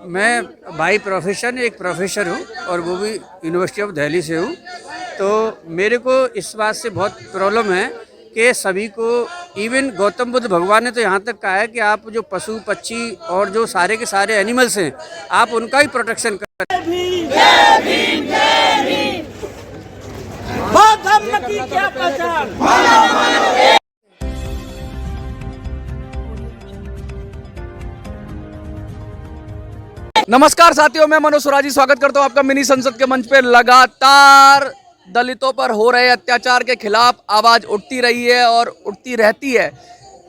मैं by profession एक professor हूँ और वो भी यूनिवर्सिटी ऑफ दिल्ली से हूँ। तो मेरे को इस बात से बहुत प्रॉब्लम है कि सभी को, इवन गौतम बुद्ध भगवान ने तो यहाँ तक कहा है कि आप जो पशु पक्षी और जो सारे के सारे एनिमल्स हैं, आप उनका ही प्रोटेक्शन करें। धर्म की क्या पहचान। नमस्कार साथियों, मैं मनोज सुराजी स्वागत करता हूं आपका मिनी संसद के मंच पे। लगातार दलितों पर हो रहे अत्याचार के खिलाफ आवाज उठती रही है और उठती रहती है।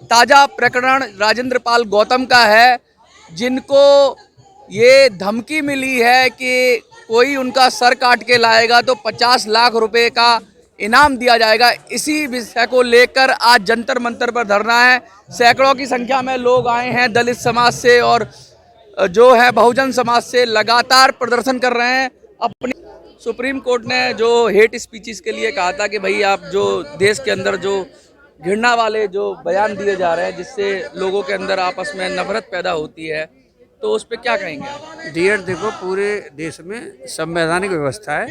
ताजा प्रकरण राजेंद्र पाल गौतम का है, जिनको ये धमकी मिली है कि कोई उनका सर काट के लाएगा तो 50 लाख रुपए का इनाम दिया जाएगा। इसी विषय को लेकर आज जंतर मंतर पर धरना है। सैकड़ों की संख्या में लोग आए हैं दलित समाज से और जो है बहुजन समाज से, लगातार प्रदर्शन कर रहे हैं। अपनी सुप्रीम कोर्ट ने जो हेट स्पीचेस के लिए कहा था कि भाई आप जो देश के अंदर जो घृणा वाले जो बयान दिए जा रहे हैं जिससे लोगों के अंदर आपस में नफरत पैदा होती है, तो उस पर क्या कहेंगे? डियर, देखो, पूरे देश में संवैधानिक व्यवस्था है।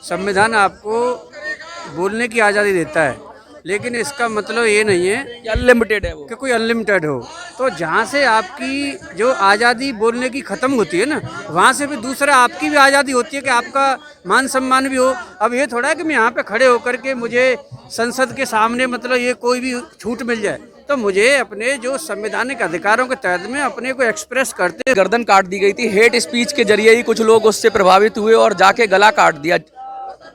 संविधान आपको बोलने की आज़ादी देता है, लेकिन इसका मतलब ये नहीं है कि अनलिमिटेड है वो, कि कोई अनलिमिटेड हो। तो जहाँ से आपकी जो आज़ादी बोलने की ख़त्म होती है ना, वहाँ से भी दूसरा आपकी भी आज़ादी होती है कि आपका मान सम्मान भी हो। अब ये थोड़ा है कि मैं यहाँ पे खड़े होकर के मुझे संसद के सामने मतलब ये कोई भी छूट मिल जाए, तो मुझे अपने जो संवैधानिक अधिकारों के तहत में अपने को एक्सप्रेस करते। गर्दन काट दी गई थी हेट स्पीच के जरिए ही, कुछ लोग उससे प्रभावित हुए और जाके गला काट दिया।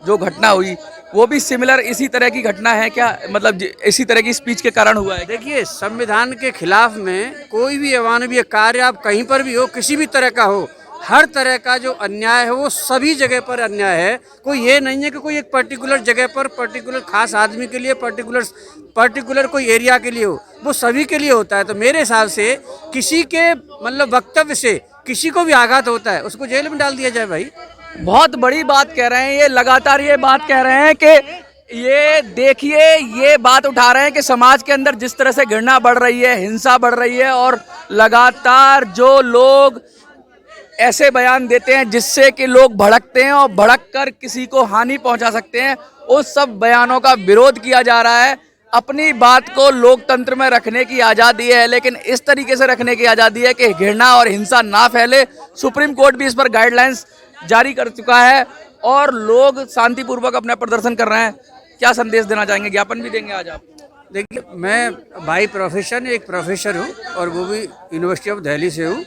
जो घटना हुई वो भी सिमिलर इसी तरह की घटना है क्या? मतलब इसी तरह की स्पीच के कारण हुआ है? देखिए, संविधान के खिलाफ में कोई भी अमानवीय कार्य आप कहीं पर भी हो, किसी भी तरह का हो, हर तरह का जो अन्याय है वो सभी जगह पर अन्याय है। कोई ये नहीं है कि कोई एक पर्टिकुलर जगह पर पर्टिकुलर खास आदमी के लिए पर्टिकुलर कोई एरिया के लिए हो, वो सभी के लिए होता है। तो मेरे हिसाब से किसी के मतलब वक्तव्य से किसी को भी आघात होता है, उसको जेल में डाल दिया जाए। भाई बहुत बड़ी बात कह रहे हैं ये, लगातार ये बात कह रहे हैं कि ये देखिए, ये बात उठा रहे हैं कि समाज के अंदर जिस तरह से घृणा बढ़ रही है, हिंसा बढ़ रही है और लगातार जो लोग ऐसे बयान देते हैं जिससे कि लोग भड़कते हैं और भड़क कर किसी को हानि पहुंचा सकते हैं, उस सब बयानों का विरोध किया जा रहा है। अपनी बात को लोकतंत्र में रखने की आज़ादी है, लेकिन इस तरीके से रखने की आज़ादी है कि घृणा और हिंसा ना फैले। सुप्रीम कोर्ट भी इस पर गाइडलाइंस जारी कर चुका है और लोग शांतिपूर्वक अपना प्रदर्शन कर रहे हैं। क्या संदेश देना चाहेंगे? ज्ञापन भी देंगे आज आप? देखिए, मैं बाई प्रोफेशन एक प्रोफेसर हूँ और वो भी यूनिवर्सिटी ऑफ दिल्ली से हूँ।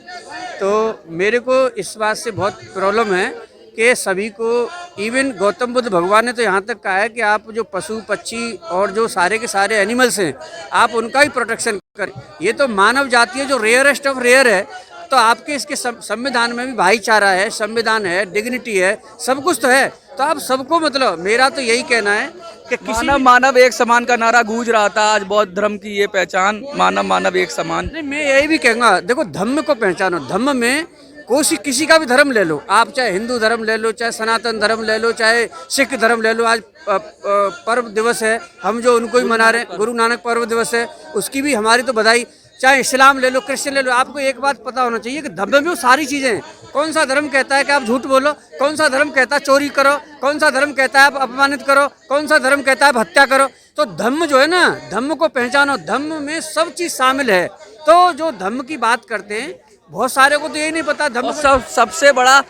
तो मेरे को इस बात से बहुत प्रॉब्लम है कि सभी को, इवन गौतम बुद्ध भगवान ने तो यहाँ तक कहा है कि आप जो पशु पक्षी और जो सारे के सारे एनिमल्स हैं, आप उनका ही प्रोटेक्शन करें। ये तो मानव जाति है जो रेयरेस्ट ऑफ रेयर है। तो आपके इसके संविधान में भी भाईचारा है, संविधान है, डिग्निटी है, सब कुछ तो है। तो आप सबको, मतलब मेरा तो यही कहना है कि मानव मानव एक समान का नारा गूंज रहा था आज, बौद्ध धर्म की ये पहचान, मानव मानव एक समान। नहीं, मैं यही भी कहूँगा, देखो, धम्म को पहचानो। धम्म में कोई किसी का भी धर्म ले लो आप, चाहे हिंदू धर्म ले लो, चाहे सनातन धर्म ले लो, चाहे सिख धर्म ले लो। आज पर्व दिवस है, हम जो उनको ही मना रहे हैं, गुरु नानक पर्व दिवस है, उसकी भी हमारी तो बधाई। चाहे इस्लाम ले लो, क्रिश्चियन ले लो, आपको एक बात पता होना चाहिए कि धर्म में वो सारी चीज़ें हैं। कौन सा धर्म कहता है कि आप झूठ बोलो? कौन सा धर्म कहता है चोरी करो? कौन सा धर्म कहता है आप अपमानित करो? कौन सा धर्म कहता है आप हत्या करो? तो धर्म जो है ना, धर्म को पहचानो। धर्म में सब चीज़ शामिल है। तो जो धर्म की बात करते हैं, बहुत सारे को तो यही नहीं पता धर्म। सबसे बड़ा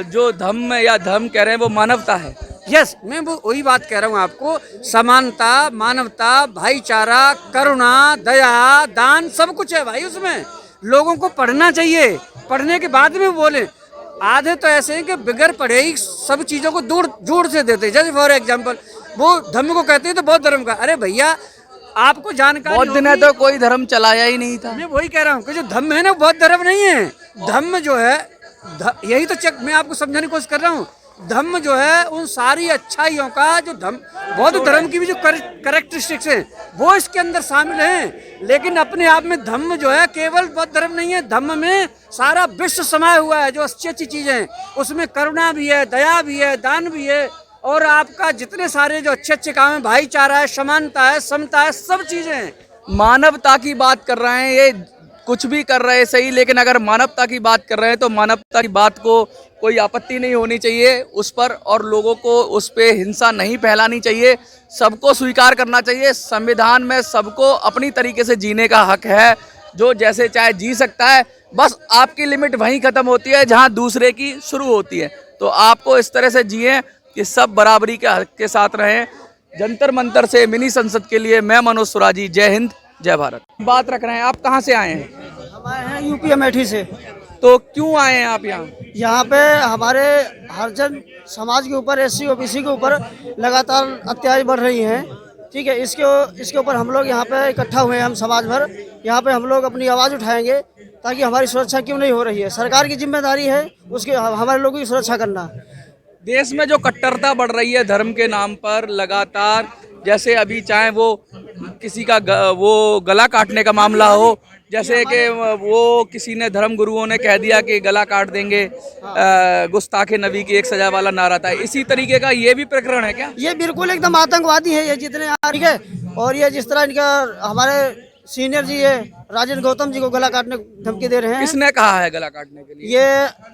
जो धर्म या धर्म कह रहे हैं वो मानवता है। यस, मैं वो वही बात कह रहा हूँ आपको। समानता, मानवता, भाईचारा, करुणा, दया, दान, सब कुछ है भाई उसमें। लोगों को पढ़ना चाहिए, पढ़ने के बाद में बोले। आधे तो ऐसे हैं कि बगैर पढ़े ही सब चीज़ों को जोड़ से देते हैं। जैसे फॉर एग्जाम्पल वो धर्म को कहते हैं तो बौद्ध धर्म का। अरे भैया, आपको जानकारी, बौद्ध ने तो कोई धर्म चलाया ही नहीं था। मैं वही कह रहा हूँ कि जो धर्म है ना, वो बौद्ध धर्म नहीं है। धर्म जो है, यही तो मैं आपको समझाने की कोशिश कर रहा हूँ। धम्म जो है उन सारी अच्छाइयों का, जो बौद्ध धर्म की भी जो करेक्टरिस्टिक्स हैं वो इसके अंदर शामिल हैं। लेकिन अपने आप में धम्म जो है केवल बौद्ध धर्म नहीं है। धम्म में सारा विश्व समाया हुआ है, जो अच्छी अच्छी चीज़ें हैं उसमें करुणा भी है, दया भी है, दान भी है, और आपका जितने सारे जो अच्छे अच्छे काम है, भाईचारा है, समानता है, समता है, सब चीज़ें हैं। मानवता की बात कर रहे हैं। ये कुछ भी कर रहे सही, लेकिन अगर मानवता की बात कर रहे हैं तो मानवता की बात को कोई आपत्ति नहीं होनी चाहिए उस पर, और लोगों को उस पे हिंसा नहीं फैलानी चाहिए। सबको स्वीकार करना चाहिए, संविधान में सबको अपनी तरीके से जीने का हक है, जो जैसे चाहे जी सकता है। बस आपकी लिमिट वहीं ख़त्म होती है जहां दूसरे की शुरू होती है। तो आपको इस तरह से जिए कि सब बराबरी के हक के साथ रहें। जंतर मंतर से मिनी संसद के लिए मैं मनोज सुराजी, जय हिंद जय भारत। बात रख रहे हैं, आप कहाँ से आए हैं? हम आए हैं यूपी अमेठी से। तो क्यों आए हैं आप यहाँ? यहाँ पे हमारे हरिजन समाज के ऊपर, एससी ओबीसी के ऊपर लगातार अत्याचार बढ़ रही हैं। ठीक है, इसके ऊपर हम लोग यहाँ पे इकट्ठा हुए हैं। हम समाज भर यहाँ पे हम लोग अपनी आवाज़ उठाएंगे ताकि हमारी सुरक्षा क्यों नहीं हो रही है। सरकार की जिम्मेदारी है उसके हमारे लोगों की सुरक्षा करना। देश में जो कट्टरता बढ़ रही है धर्म के नाम पर लगातार, जैसे अभी चाहे वो किसी का वो गला काटने का मामला हो, जैसे कि वो किसी ने धर्म गुरुओं ने कह दिया कि गला काट देंगे, गुस्ताखे नबी की एक सजा वाला नारा था। इसी तरीके का ये भी प्रकरण है क्या? ये बिल्कुल एकदम आतंकवादी है ये जितने, ठीक है। और ये जिस तरह इनका हमारे सीनियर जी है राजेंद्र गौतम जी को गला काटने की धमकी दे रहे हैं। किसने कहा है गला काटने के लिए? ये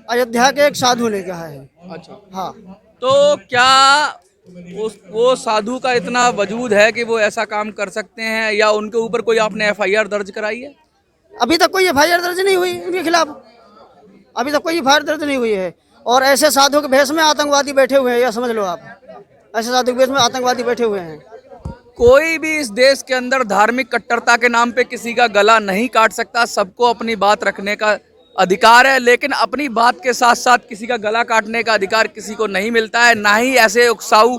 अयोध्या के एक साधु ने कहा है। अच्छा, हाँ, तो क्या वो साधु का इतना वजूद है कि वो ऐसा काम कर सकते हैं, या उनके ऊपर कोई आपने एफआईआर दर्ज कराई है? अभी तक कोई एफआईआर दर्ज नहीं हुई उनके खिलाफ। अभी तक कोई एफआईआर दर्ज नहीं हुई है। और ऐसे साधु के भेष में आतंकवादी बैठे हुए हैं, यह समझ लो आप। ऐसे साधु के भेष में आतंकवादी बैठे हुए हैं। कोई भी इस देश के अंदर धार्मिक कट्टरता के नाम पे किसी का गला नहीं काट सकता। सबको अपनी बात रखने का अधिकार है, लेकिन अपनी बात के साथ साथ किसी का गला काटने का अधिकार किसी को नहीं मिलता है। ना ही ऐसे उकसाऊ